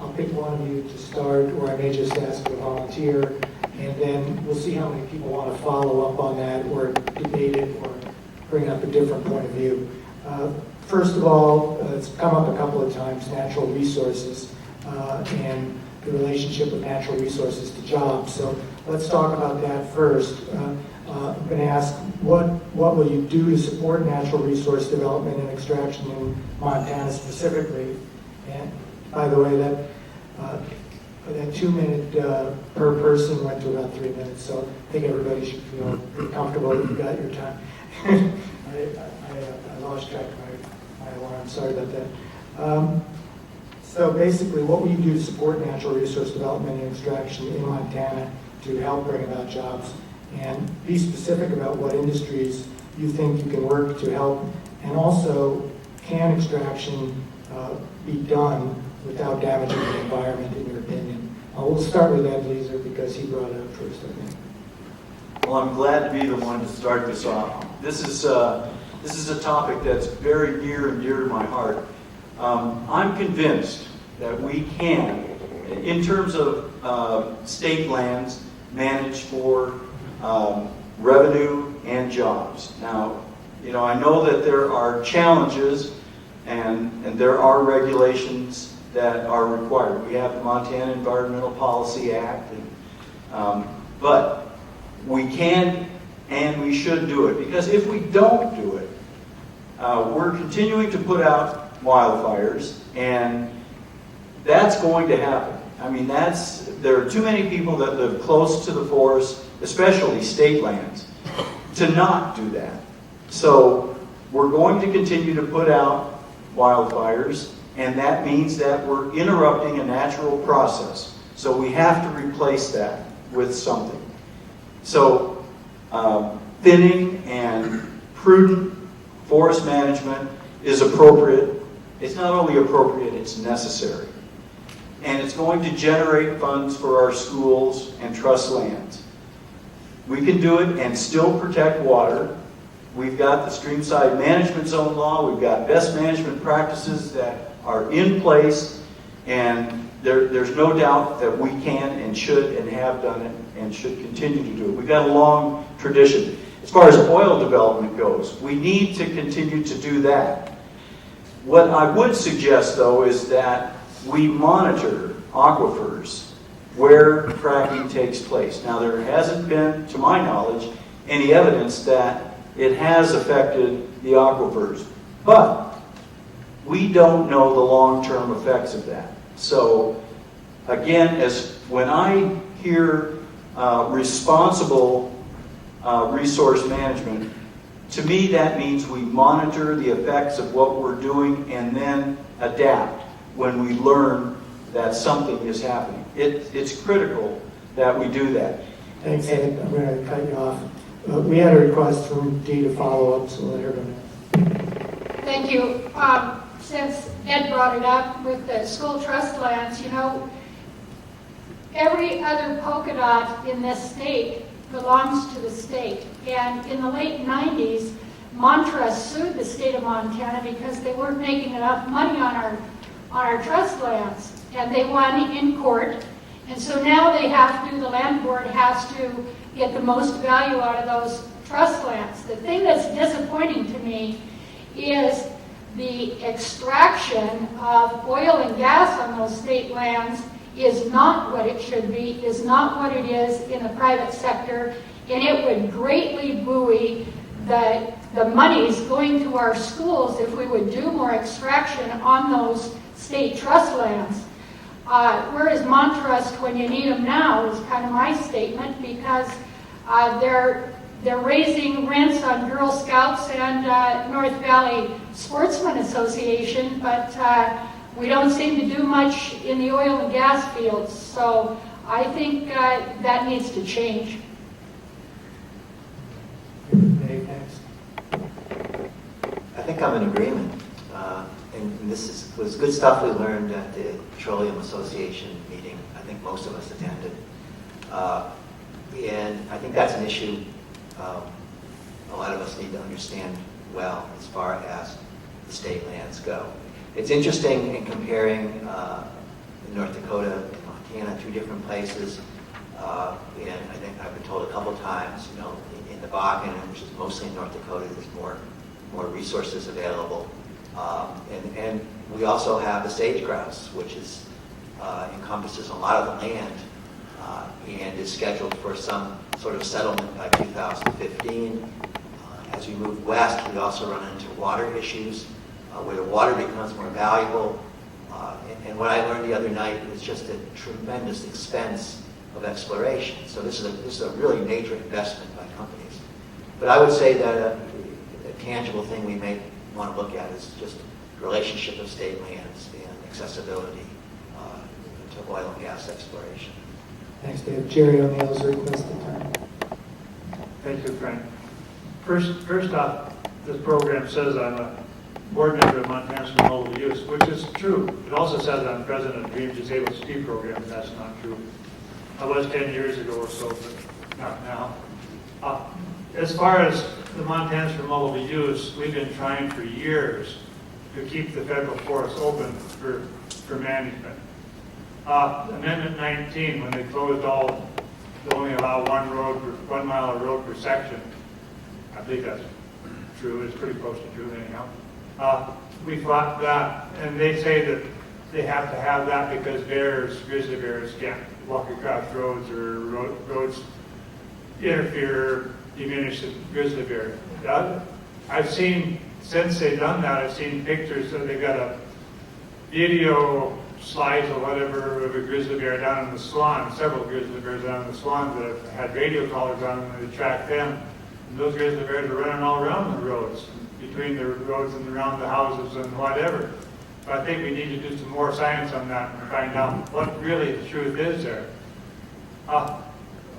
I'll pick one of you to start, or I may just ask a volunteer, and then we'll see how many people want to follow up on that, or debate it, or bring up a different point of view. First of all, it's come up a couple of times, natural resources and the relationship of natural resources to jobs. So let's talk about that first. I'm going to ask, what will you do to support natural resource development and extraction in Montana specifically? And by the way, that 2-minute per person went to about 3 minutes, so I think everybody should feel comfortable that you got your time. I lost track of my alarm, sorry about that. So basically, what will you do to support natural resource development and extraction in Montana to help bring about jobs? And be specific about what industries you think you can work to help, and also, can extraction be done without damaging the environment, in your opinion? We'll start with Ed Leeser because he brought it up first, I think. Well, I'm glad to be the one to start this off. This is a topic that's very near and dear to my heart. I'm convinced that we can, in terms of state lands, manage for revenue and jobs. Now, I know that there are challenges and there are regulations that are required. We have the Montana Environmental Policy Act, but we can and we should do it, because if we don't do it, we're continuing to put out wildfires, and that's going to happen. I mean, there are too many people that live close to the forest, especially state lands, to not do that. So we're going to continue to put out wildfires, and that means that we're interrupting a natural process. So we have to replace that with something. So thinning and prudent forest management is appropriate. It's not only appropriate, it's necessary. And it's going to generate funds for our schools and trust lands. We can do it and still protect water. We've got the Streamside Management Zone law. We've got best management practices that are in place. And there's no doubt that we can and should and have done it and should continue to do it. We've got a long tradition. As far as oil development goes, we need to continue to do that. What I would suggest, though, is that we monitor aquifers where fracking takes place. Now, there hasn't been, to my knowledge, any evidence that it has affected the aquifers. But we don't know the long-term effects of that. So, again, when I hear responsible resource management, to me that means we monitor the effects of what we're doing and then adapt when we learn that something is happening. It's critical that we do that. Thanks, Ed. I'm going to cut you off. We had a request from Dee to follow up, so let her know. Thank you. Since Ed brought it up with the school trust lands, you know, every other polka dot in this state belongs to the state. And in the late 90s, Montrust sued the state of Montana because they weren't making enough money on our trust lands. And they won in court. And so now they have to, the land board has to get the most value out of those trust lands. The thing that's disappointing to me is the extraction of oil and gas on those state lands is not what it should be, is not what it is in the private sector, and it would greatly buoy the monies going to our schools if we would do more extraction on those state trust lands. Where is Montrust when you need them now is kind of my statement, because they're raising rents on Girl Scouts and North Valley Sportsman Association, but we don't seem to do much in the oil and gas fields. So I think that needs to change. Dave, thanks. I think I'm in agreement. And this was good stuff we learned at the Petroleum Association meeting. I think most of us attended. And I think that's an issue a lot of us need to understand well as far as the state lands go. It's interesting in comparing North Dakota and Montana, two different places. And I think I've been told a couple times, you know, in the Bakken, which is mostly in North Dakota, there's more resources available. And we also have the sage grouse, which is encompasses a lot of the land and is scheduled for some sort of settlement by 2015. As we move west, we also run into water issues where the water becomes more valuable. And what I learned the other night was just a tremendous expense of exploration. So this is a really major investment by companies. But I would say that a tangible thing we may want to look at is just the relationship of state lands and accessibility to oil and gas exploration. Thanks, Dave. Jerry O'Neill's requested time. Thank you, Frank. First off, this program says I'm a board member of Montana's for Mobile Use, which is true. It also says I'm president of Dream Disabled Ski Program, and that's not true. I was 10 years ago or so, but not now. As far as the Montana's for Mobile Use, we've been trying for years to keep the federal forests open for management. Amendment 19, when they closed all, they only allow 1 mile of road per section. I think that's true. It's pretty close to true anyhow. We fought that, and they say that they have to have that because grizzly bears can't walk across roads, or roads interfere, diminish the grizzly bear. I've seen, since they've done that, I've seen pictures that they've got a video slides or whatever of a grizzly bear down in the Swan, several grizzly bears down in the Swan that have had radio collars on them and they track them. And those grizzly bears are running all around the roads, between the roads and around the houses and whatever. But I think we need to do some more science on that and find out what really the truth is there.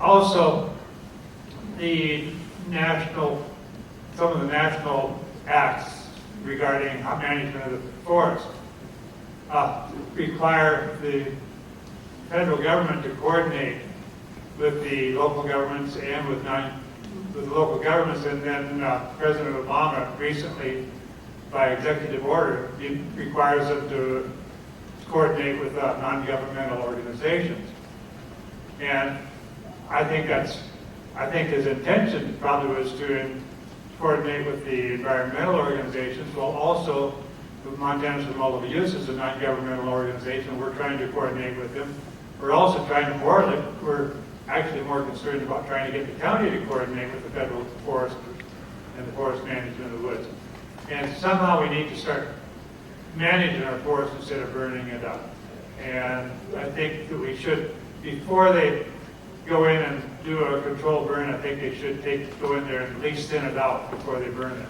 Also, some of the national acts regarding management of the forest require the federal government to coordinate with the local governments and with the local governments, and then President Obama recently, by executive order, requires them to coordinate with non-governmental organizations. And I think his intention probably was to coordinate with the environmental organizations, while also with Montana's for Multiple Use is a non-governmental organization. We're trying to coordinate with them. We're also trying to we're actually more concerned about trying to get the county to coordinate with the federal forest and the forest management of the woods. And somehow we need to start managing our forest instead of burning it up. And I think that we should, before they go in and do a controlled burn, I think they should go in there and at least thin it out before they burn it.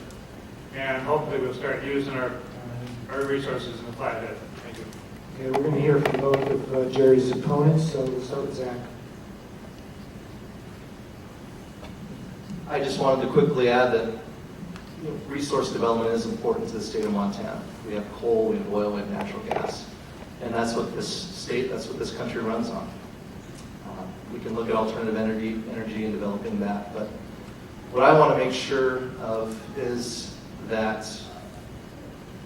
And hopefully we'll start using our resources in the Flathead. Thank you. Okay, we're going to hear from both of Jerry's opponents, so we'll start with Zach. I just wanted to quickly add that resource development is important to the state of Montana. We have coal, we have oil, we have natural gas. And that's what this country runs on. We can look at alternative energy and developing that. But what I want to make sure of is that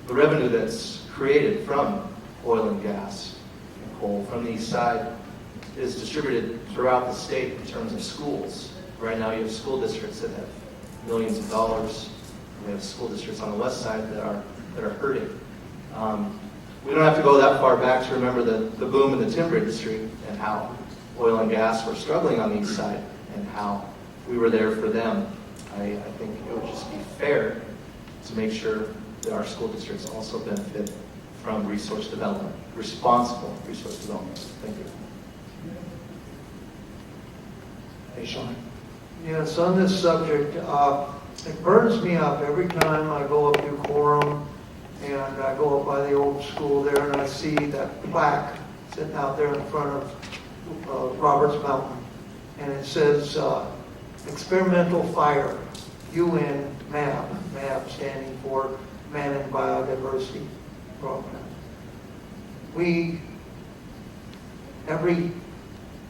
the revenue that's created from oil and gas and coal from the east side is distributed throughout the state in terms of schools. Right now you have school districts that have millions of dollars. We have school districts on the west side that are hurting. We don't have to go that far back to remember the boom in the timber industry and how oil and gas were struggling on the east side and how we were there for them. I think it would just be fair to make sure that our school districts also benefit from resource development, responsible resource development. Thank you. Hey, Sean. Yes, on this subject, it burns me up every time I go up to Quorum and I go up by the old school there and I see that plaque sitting out there in front of Roberts Mountain. And it says, Experimental Fire, UN MAB, MAB standing for Man and Biodiversity Program. Every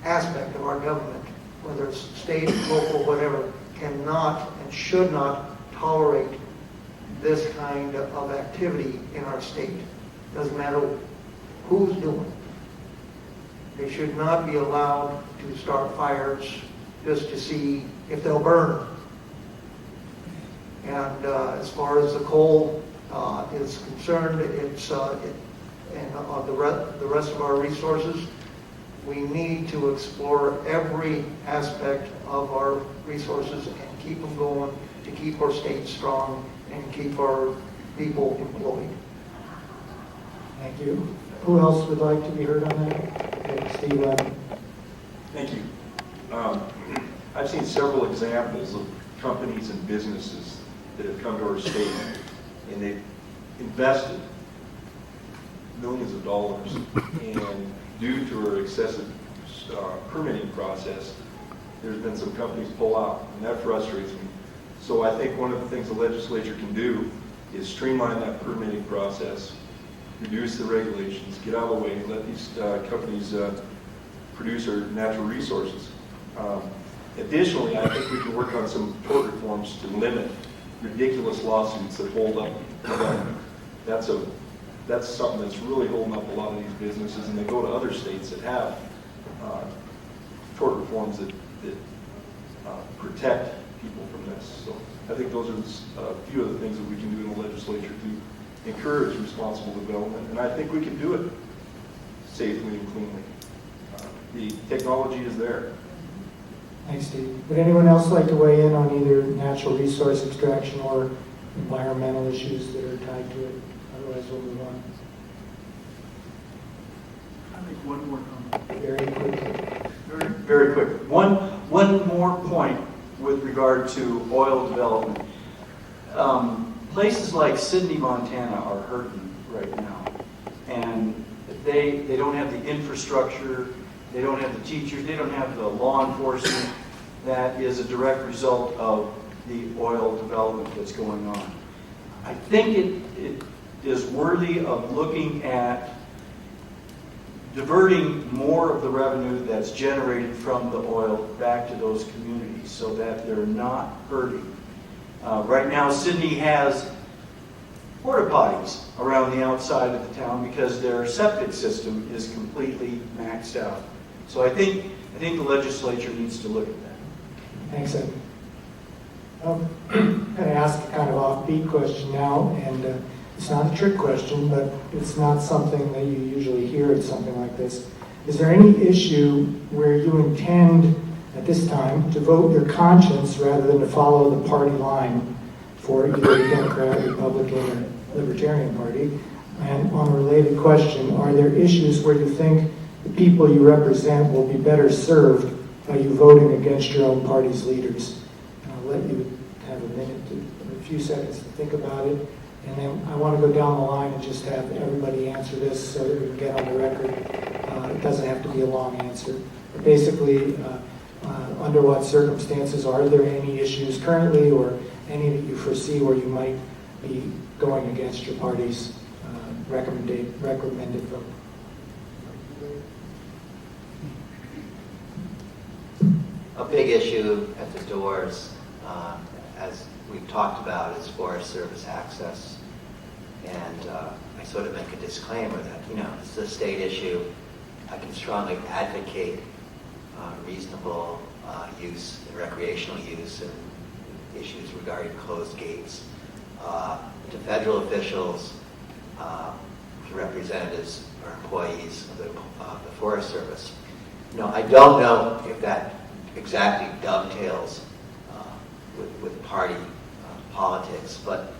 aspect of our government, whether it's state, local, whatever, cannot and should not tolerate this kind of activity in our state. Doesn't matter who's doing it. They should not be allowed to start fires just to see if they'll burn. And as far as the coal is concerned, and the rest of our resources, we need to explore every aspect of our resources and keep them going to keep our state strong and keep our people employed. Thank you. Who else would like to be heard on that? Okay, Steve Levin. Thank you. I've seen several examples of companies and businesses that have come to our state and they've invested millions of dollars, and due to our excessive permitting process, there's been some companies pull out, and that frustrates me. So I think one of the things the legislature can do is streamline that permitting process, reduce the regulations, get out of the way, and let these companies produce our natural resources. Additionally, I think we can work on some tort reforms to limit ridiculous lawsuits that hold up the government. That's something that's really holding up a lot of these businesses, and they go to other states that have tort reforms that protect people from this. So I think those are a few of the things that we can do in the legislature to encourage responsible development, and I think we can do it safely and cleanly. The technology is there. Thanks, Steve. Would anyone else like to weigh in on either natural resource extraction or environmental issues that are tied to it? Otherwise, we'll move on. I make one more comment. Very quickly. Very quick. One more point with regard to oil development. Places like Sidney, Montana are hurting right now. And they don't have the infrastructure they don't have the teachers, they don't have the law enforcement. That is a direct result of the oil development that's going on. I think it is worthy of looking at diverting more of the revenue that's generated from the oil back to those communities so that they're not hurting. Right now, Sydney has porta potties around the outside of the town because their septic system is completely maxed out. So I think the legislature needs to look at that. Thanks, Ed. I'm going to ask a kind of offbeat question now, and it's not a trick question, but it's not something that you usually hear at something like this. Is there any issue where you intend at this time to vote your conscience rather than to follow the party line for either the Democrat, Republican, or Libertarian Party? And on a related question, are there issues where you think the people you represent will be better served by you voting against your own party's leaders? And I'll let you have a few seconds to think about it. And then I want to go down the line and just have everybody answer this so that we can get on the record. It doesn't have to be a long answer. But basically, under what circumstances are there any issues currently or any that you foresee where you might be going against your party's recommended vote? A big issue at the doors, as we've talked about, is Forest Service access. And I sort of make a disclaimer that, it's a state issue. I can strongly advocate reasonable use and recreational use and issues regarding closed gates. To federal officials, to representatives or employees of the Forest Service, I don't know if that exactly dovetails with party politics, but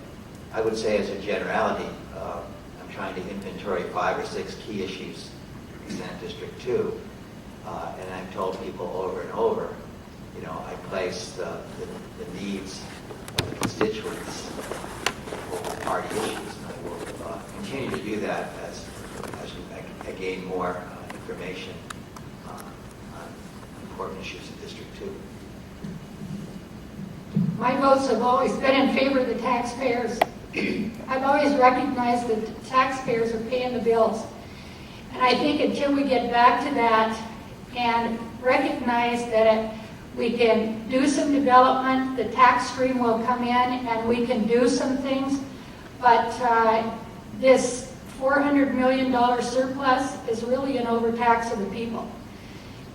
I would say as a generality, I'm trying to inventory 5 or 6 key issues in Senate District 2, and I've told people over and over, I place the needs of the constituents over party issues, and I will continue to do that as I gain more information on important issues in District 2. My votes have always been in favor of the taxpayers. I've always recognized that the taxpayers are paying the bills. And I think until we get back to that and recognize that we can do some development, the tax stream will come in and we can do some things, but this $400 million surplus is really an overtax of the people.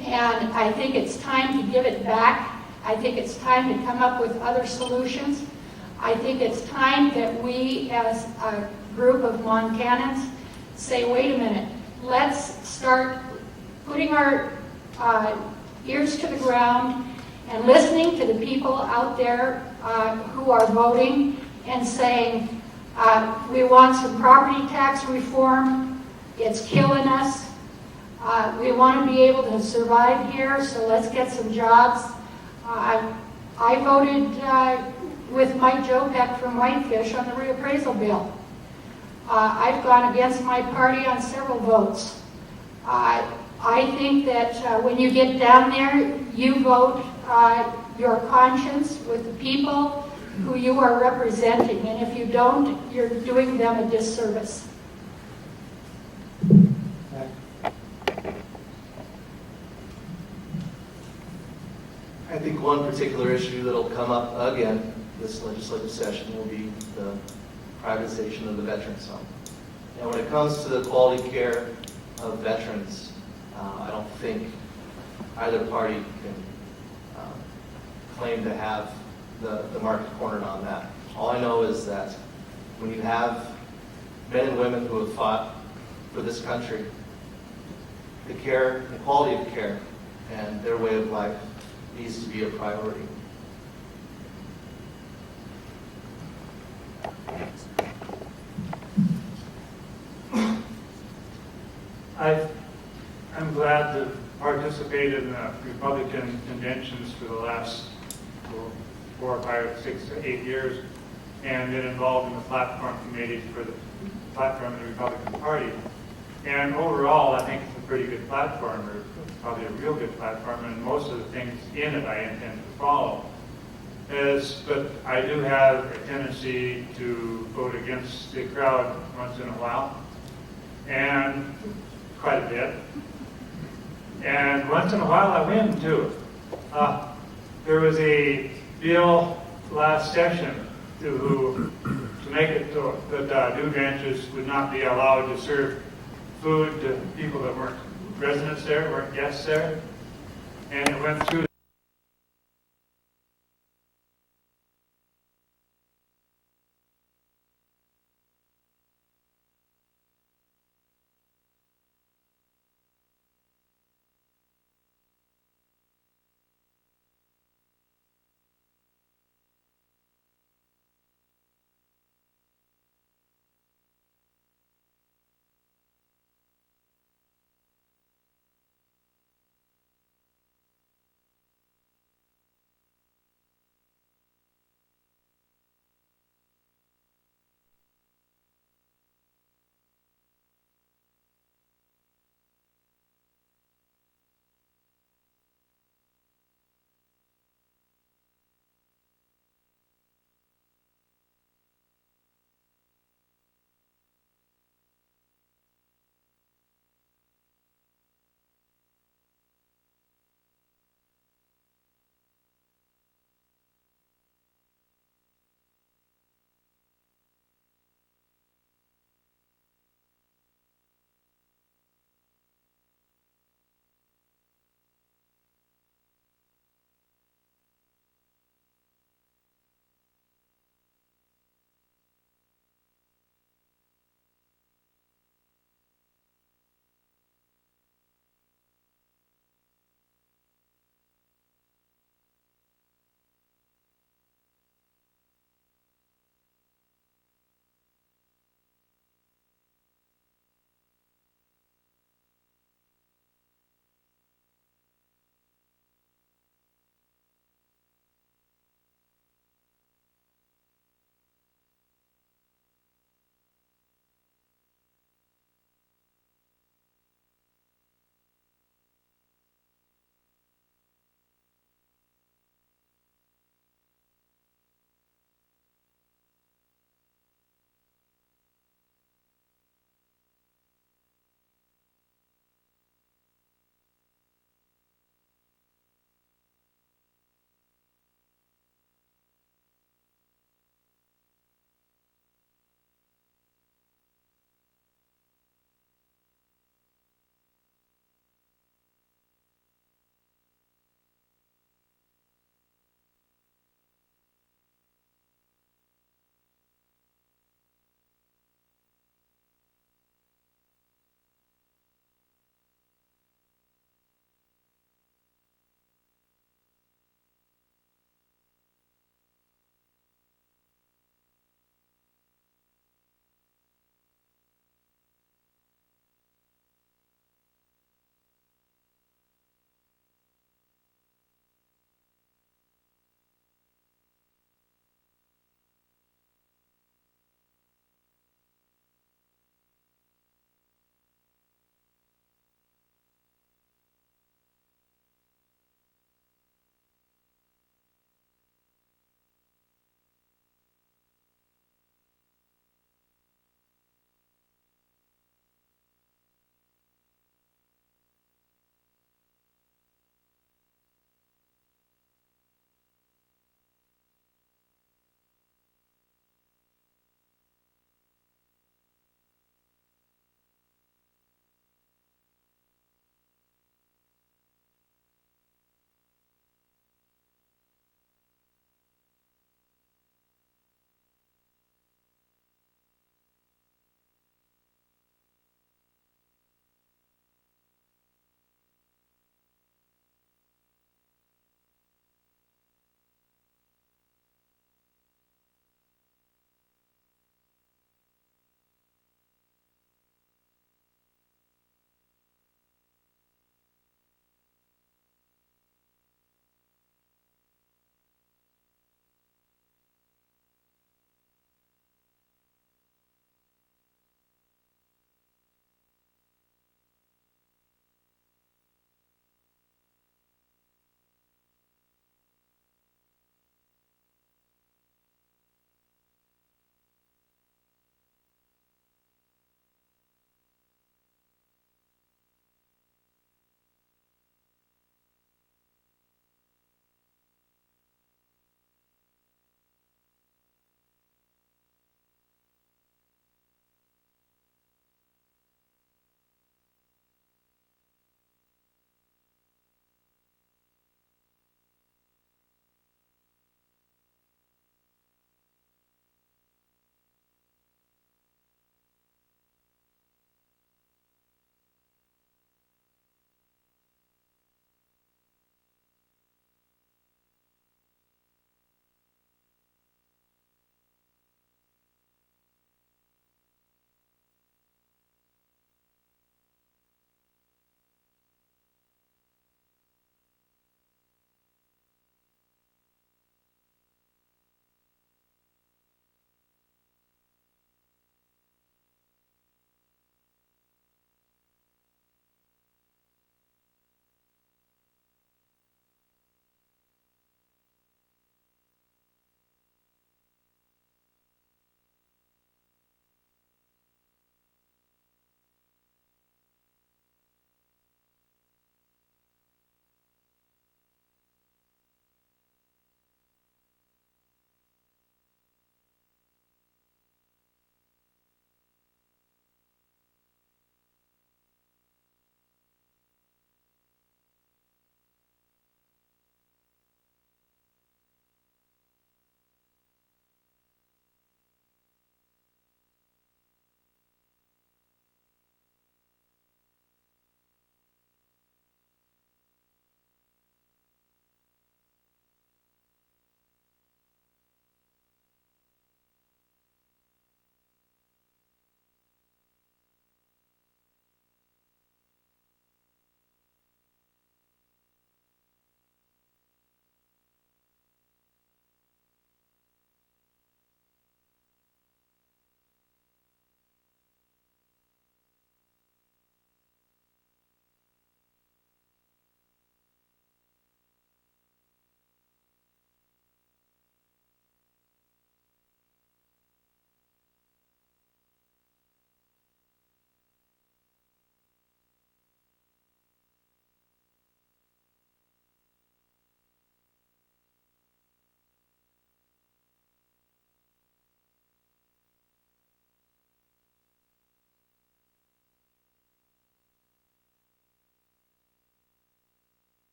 And I think it's time to give it back. I think it's time to come up with other solutions. I think it's time that we, as a group of Montanans, say, wait a minute, let's start putting our ears to the ground and listening to the people out there who are voting and saying, we want some property tax reform, it's killing us. We want to be able to survive here, so let's get some jobs. I voted with Mike Jopek from Whitefish on the reappraisal bill. I've gone against my party on several votes. I think that when you get down there, you vote your conscience with the people who you are representing, and if you don't, you're doing them a disservice. I think one particular issue that'll come up again this legislative session will be the privatization of the Veterans Home. And when it comes to the quality care of veterans, I don't think either party can claim to have the market cornered on that. All I know is that when you have men and women who have fought for this country, the care, the quality of care, and their way of life needs to be a priority. I'm glad to participate in the Republican conventions for the last 4, 5, 6, 8 years, and been involved in the platform committee for the platform of the Republican Party. And overall, I think it's a pretty good platform, or probably a real good platform, and most of the things in it I intend to follow. But I do have a tendency to vote against the crowd once in a while, and quite a bit. And once in a while I win too. There was a bill last session to make it so that dude ranches would not be allowed to serve food to people that weren't residents there, weren't guests there. And it went through